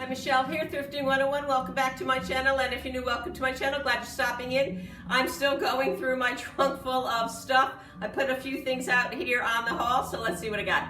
Michelle here, Thrifting 101. Welcome back to my channel, and if you're new, welcome to my channel. Glad you're stopping in. I'm still going through my trunk full of stuff. I put a few things out here on the haul, so let's see what I got.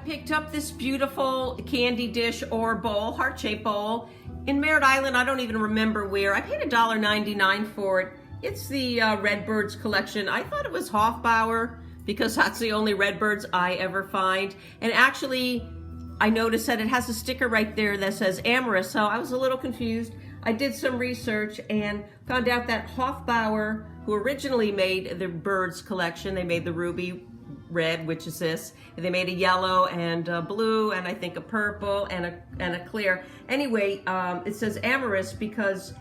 Picked up this beautiful candy dish or bowl, heart-shaped bowl, in Merritt Island. I don't even remember where. I paid $1.99 for it. It's the Redbirds collection. I thought it was Hofbauer because that's the only Redbirds I ever find. And actually, I noticed that it has a sticker right there that says Amorous, so I was a little confused. I did some research and found out that Hofbauer, who originally made the Birds collection, they made the ruby red, which is this. They made a yellow and a blue, and I think a purple and a clear. Anyway, it says Amorous because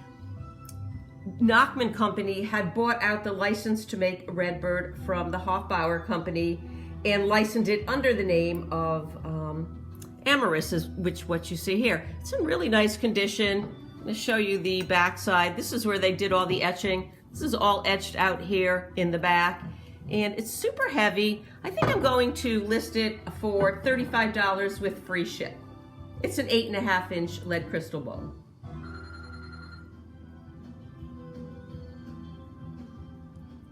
Nachman Company had bought out the license to make Redbird from the Hofbauer Company and licensed it under the name of Amorous, which what you see here. It's in really nice condition. I'm going to show you the back side. This is where they did all the etching. This is all etched out here in the back. And it's super heavy. I think I'm going to list it for $35 with free ship. It's an 8.5-inch lead crystal bowl.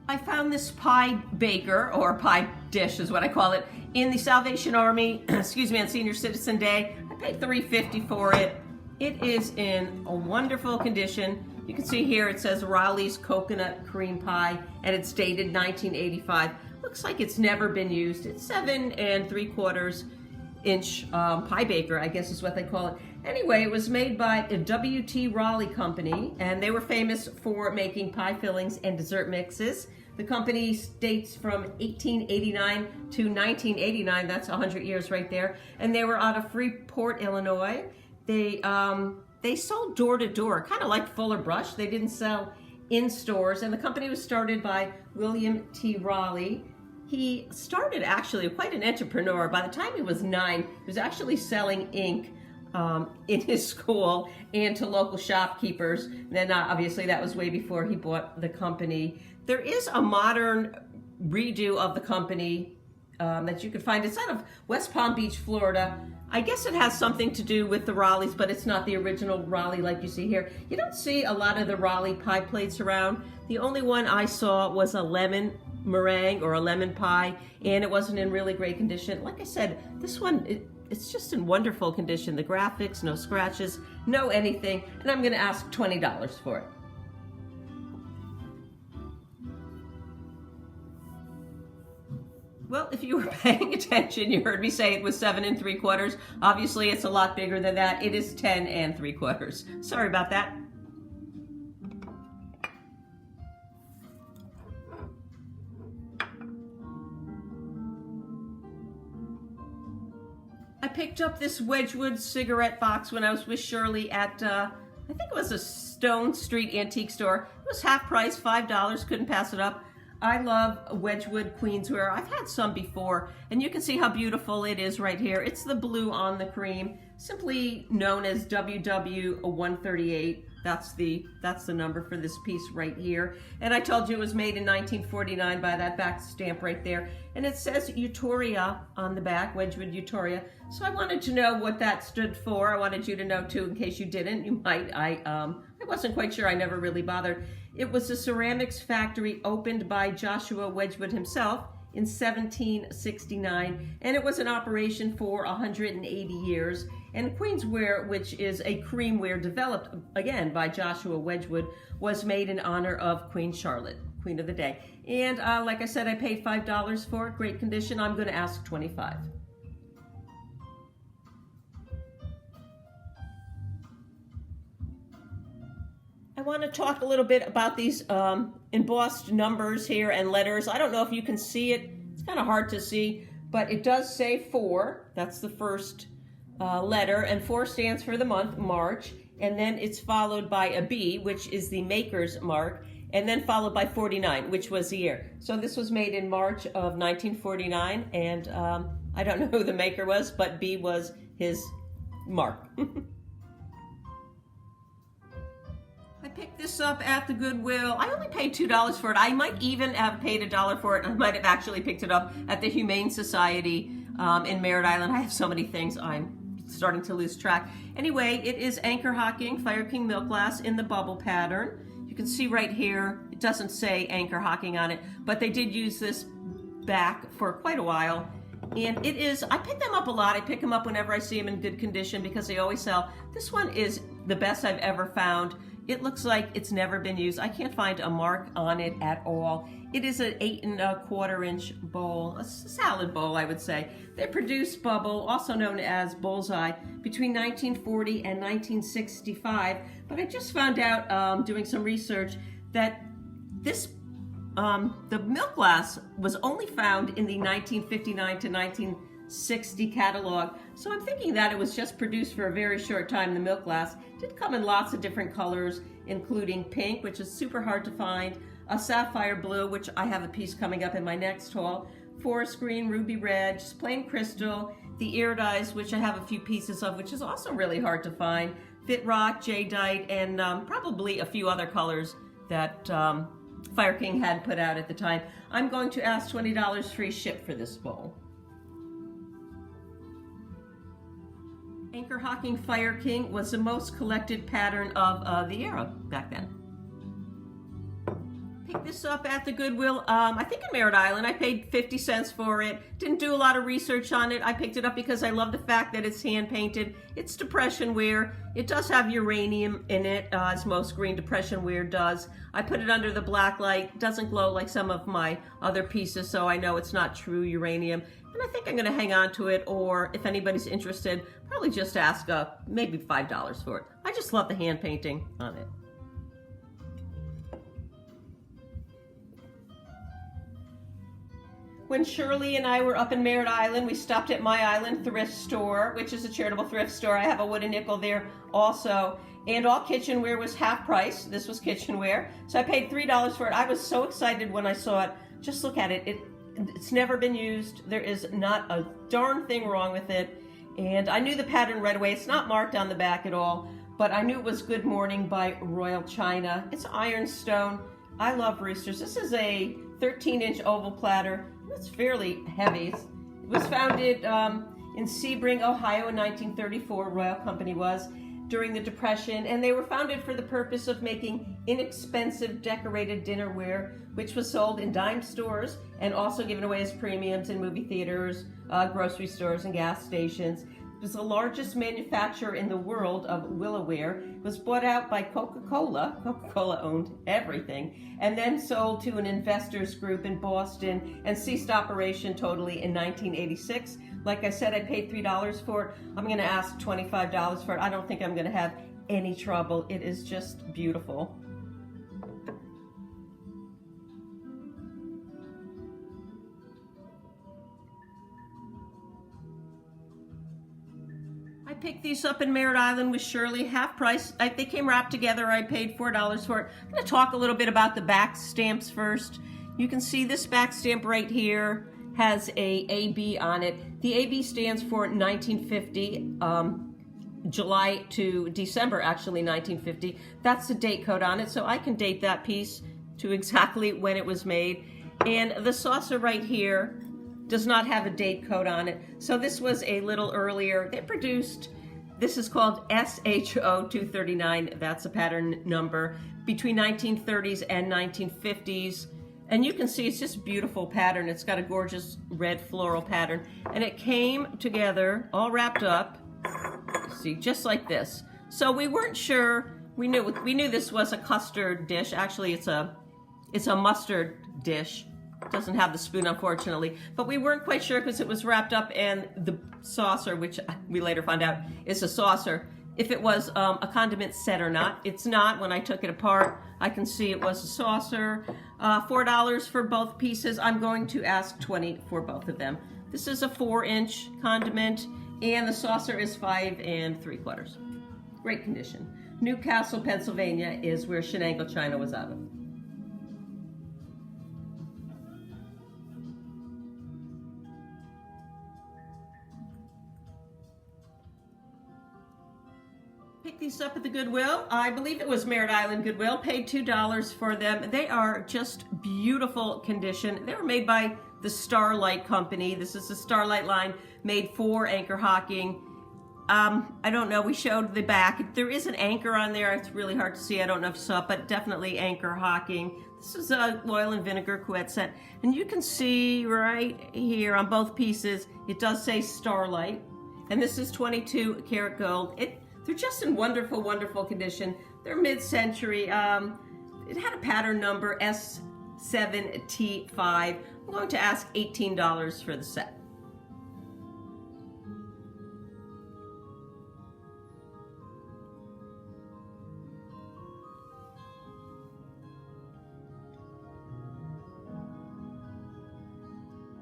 I found this pie baker, or pie dish is what I call it, in the Salvation Army, excuse me, on Senior Citizen Day. I paid $3.50 for it. It is in a wonderful condition. You can see here it says Raleigh's Coconut Cream Pie, and it's dated 1985. Looks like it's never been used. It's 7 3/4-inch pie baker, I guess is what they call it. Anyway, it was made by a W.T. Raleigh Company, and they were famous for making pie fillings and dessert mixes. The company dates from 1889 to 1989. That's 100 years right there. And they were out of Freeport, Illinois. They sold door to door, kind of like Fuller Brush. They didn't sell in stores, and the company was started by William T. Raleigh. He started actually quite an entrepreneur. By the time he was 9, he was actually selling ink in his school and to local shopkeepers. And then obviously that was way before he bought the company. There is a modern redo of the company that you can find. It's out of West Palm Beach, Florida. I guess it has something to do with the Raleighs, but it's not the original Raleigh like you see here. You don't see a lot of the Raleigh pie plates around. The only one I saw was a lemon meringue or a lemon pie, and it wasn't in really great condition. Like I said, this one, it's just in wonderful condition. The graphics, no scratches, no anything, and I'm gonna ask $20 for it. Well, if you were paying attention, you heard me say it was 7 3/4. Obviously, it's a lot bigger than that. It is 10 3/4. Sorry about that. I picked up this Wedgwood cigarette box when I was with Shirley at, I think it was a Stone Street antique store. It was half price, $5, couldn't pass it up. I love Wedgwood Queensware. I've had some before, and you can see how beautiful it is right here. It's the blue on the cream, simply known as WW138. That's the number for this piece right here. And I told you it was made in 1949 by that back stamp right there. And it says Utoria on the back, Wedgwood Utoria. So I wanted to know what that stood for. I wanted you to know too, in case you didn't. You might. I wasn't quite sure. I never really bothered. It was a ceramics factory opened by Joshua Wedgwood himself in 1769, and it was in operation for 180 years. And Queensware, which is a creamware developed again by Joshua Wedgwood, was made in honor of Queen Charlotte, Queen of the Day. And like I said, I paid $5 for it. Great condition. I'm going to ask $25. I want to talk a little bit about these embossed numbers here and letters. I don't know if you can see it. It's kind of hard to see, but it does say 4. That's the first letter, and 4 stands for the month, March. And then it's followed by a B, which is the maker's mark. and then followed by 49, which was the year. So this was made in March of 1949, and I don't know who the maker was, but B was his mark. I picked this up at the Goodwill. I only paid $2 for it. I might even have paid $1 for it. I might have actually picked it up at the Humane Society in Merritt Island. I have so many things, I'm starting to lose track. Anyway, it is Anchor Hocking Fire King milk glass in the bubble pattern. You can see right here, it doesn't say Anchor Hocking on it, but they did use this back for quite a while. And it is, I pick them up a lot. I pick them up whenever I see them in good condition because they always sell. This one is the best I've ever found. It looks like it's never been used. I can't find a mark on it at all. It is an 8 1/4 inch bowl, a salad bowl, I would say. They produced Bubble, also known as Bullseye, between 1940 and 1965. But I just found out doing some research that this the milk glass was only found in the 1959 to 1960 catalog. So I'm thinking that it was just produced for a very short time. The milk glass did come in lots of different colors, including pink, which is super hard to find, a sapphire blue, which I have a piece coming up in my next haul, forest green, ruby red, just plain crystal, the iridized, which I have a few pieces of, which is also really hard to find, fit rock, jadeite, and probably a few other colors that Fire King had put out at the time. I'm going to ask $20 free ship for this bowl. Anchor Hocking Fire King was the most collected pattern of the era back then. Picked this up at the Goodwill, I think in Merritt Island. I paid 50 cents for it. Didn't do a lot of research on it. I picked it up because I love the fact that it's hand painted. It's depression wear. It does have uranium in it, as most green depression wear does. I put it under the black light. It doesn't glow like some of my other pieces, so I know it's not true uranium. And I think I'm gonna hang on to it, or if anybody's interested, probably just ask maybe $5 for it. I just love the hand painting on it. When Shirley and I were up in Merritt Island, we stopped at My Island Thrift Store, which is a charitable thrift store. I have a wooden nickel there also. And all kitchenware was half price. This was kitchenware. So I paid $3 for it. I was so excited when I saw it. Just look at it. It's never been used. There is not a darn thing wrong with it. And I knew the pattern right away. It's not marked on the back at all, but I knew it was Good Morning by Royal China. It's ironstone. I love roosters. This is a 13-inch oval platter. It's fairly heavy. It was founded in Sebring, Ohio in 1934, Royal Company was, during the Depression, and they were founded for the purpose of making inexpensive decorated dinnerware, which was sold in dime stores and also given away as premiums in movie theaters, grocery stores, and gas stations. It was the largest manufacturer in the world of Willowware. It was bought out by Coca-Cola. Coca-Cola owned everything, and then sold to an investors group in Boston and ceased operation totally in 1986. Like I said, I paid $3 for it. I'm going to ask $25 for it. I don't think I'm going to have any trouble. It is just beautiful. I picked these up in Merritt Island with Shirley, half price. They came wrapped together. I paid $4 for it. I'm going to talk a little bit about the back stamps first. You can see this back stamp right here has a AB on it. The AB stands for 1950, July to December, actually 1950. That's the date code on it, so I can date that piece to exactly when it was made. And the saucer right here does not have a date code on it. So this was a little earlier. They produced, this is called SHO 239. That's a pattern number between 1930s and 1950s. And you can see it's just a beautiful pattern. It's got a gorgeous red floral pattern. And it came together all wrapped up, see, just like this. So we weren't sure, we knew this was a custard dish. Actually, it's a mustard dish. Doesn't have the spoon, unfortunately, but we weren't quite sure because it was wrapped up in the saucer, which we later found out is a saucer, if it was a condiment set or not. It's not. When I took it apart, I can see it was a saucer. $4 for both pieces. I'm going to ask $20 for both of them. This is a 4-inch condiment, and the saucer is 5 3/4. Great condition. Newcastle, Pennsylvania is where Shenango China was out of. Picked these up at the Goodwill. I believe it was Merritt Island Goodwill. Paid $2 for them. They are just beautiful condition. They were made by the Starlight Company. This is the Starlight line made for anchor hocking. I don't know, we showed the back. There is an anchor on there. It's really hard to see. I don't know if you saw it, but definitely anchor hocking. This is a oil and vinegar quet set. And you can see right here on both pieces, it does say Starlight. And this is 22 karat gold. They're just in wonderful, wonderful condition. They're mid-century. It had a pattern number S7T5. I'm going to ask $18 for the set.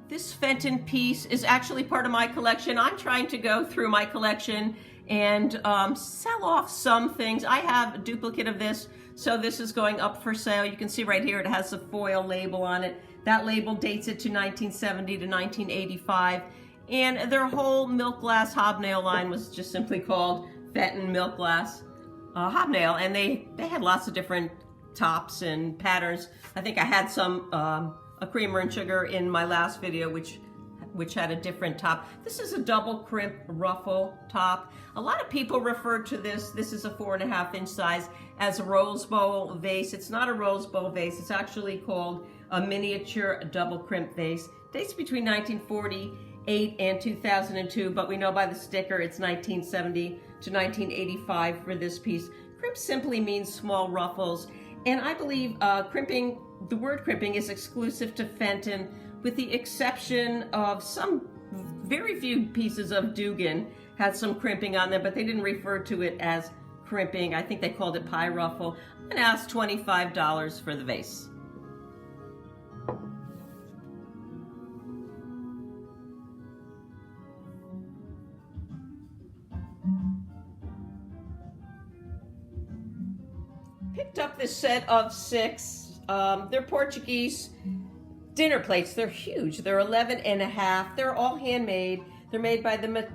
This Fenton piece is actually part of my collection. I'm trying to go through my collection and sell off some things. I have a duplicate of this, so this is going up for sale. You can see right here it has a foil label on it. That label dates it to 1970 to 1985. And their whole milk glass hobnail line was just simply called Fenton milk glass hobnail. And they had lots of different tops and patterns. I think I had some a creamer and sugar in my last video, which had a different top. This is a double crimp ruffle top. A lot of people refer to this is a 4.5-inch size, as a rose bowl vase. It's not a rose bowl vase. It's actually called a miniature double crimp vase. Dates between 1948 and 2002, but we know by the sticker it's 1970 to 1985 for this piece. Crimp simply means small ruffles, and I believe the word crimping is exclusive to Fenton, with the exception of some very few pieces of Dugan had some crimping on them, but they didn't refer to it as crimping. I think they called it pie ruffle. I'm gonna ask $25 for the vase. Picked up this set of 6. They're Portuguese dinner plates. They're huge. They're 11.5. They're all handmade. They're made by the Mat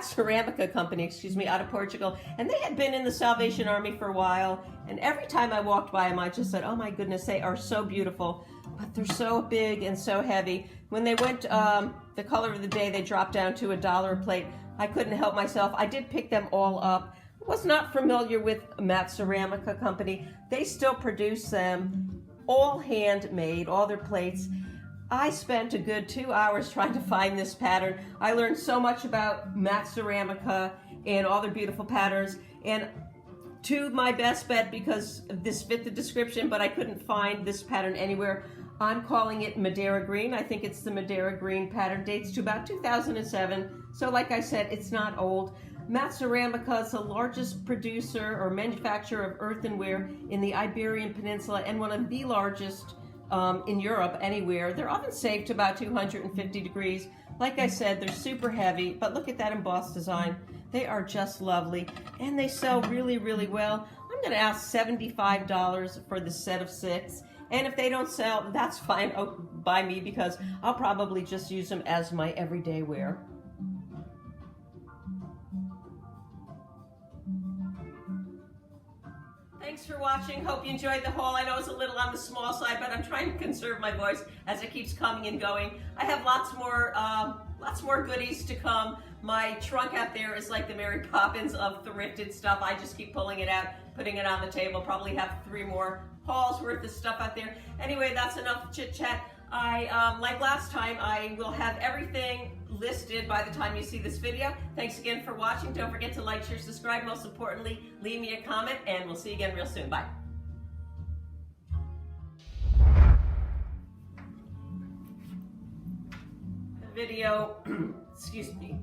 Ceramica company, out of Portugal. And they had been in the Salvation Army for a while. And every time I walked by them, I just said, oh my goodness, they are so beautiful. But they're so big and so heavy. When they went the color of the day, they dropped down to $1 a plate. I couldn't help myself. I did pick them all up. Was not familiar with Mat Ceramica company. They still produce them, all handmade, all their plates. I spent a good 2 hours trying to find this pattern. I learned so much about Mat Ceramica and all their beautiful patterns, and to my best bet, because this fit the description, but I couldn't find this pattern anywhere, I'm calling it Madeira Green. I think it's the Madeira Green pattern. Dates to about 2007. So like I said, it's not old. Mat Ceramica is the largest producer or manufacturer of earthenware in the Iberian Peninsula and one of the largest in Europe anywhere. They're often safe to about 250 degrees. Like I said, they're super heavy, but look at that embossed design. They are just lovely, and they sell really, really well. I'm gonna ask $75 for the set of 6. And if they don't sell, that's fine by me, because I'll probably just use them as my everyday wear. Thanks for watching. Hope you enjoyed the haul. I know it's a little on the small side, but I'm trying to conserve my voice as it keeps coming and going. I have lots more goodies to come. My trunk out there is like the Mary Poppins of thrifted stuff. I just keep pulling it out, putting it on the table. Probably have 3 more hauls worth of stuff out there. Anyway, that's enough chit chat. Like last time, I will have everything listed by the time you see this video. Thanks again for watching. Don't forget to like, share, subscribe. Most importantly, leave me a comment, and we'll see you again real soon. Bye. Video, excuse me.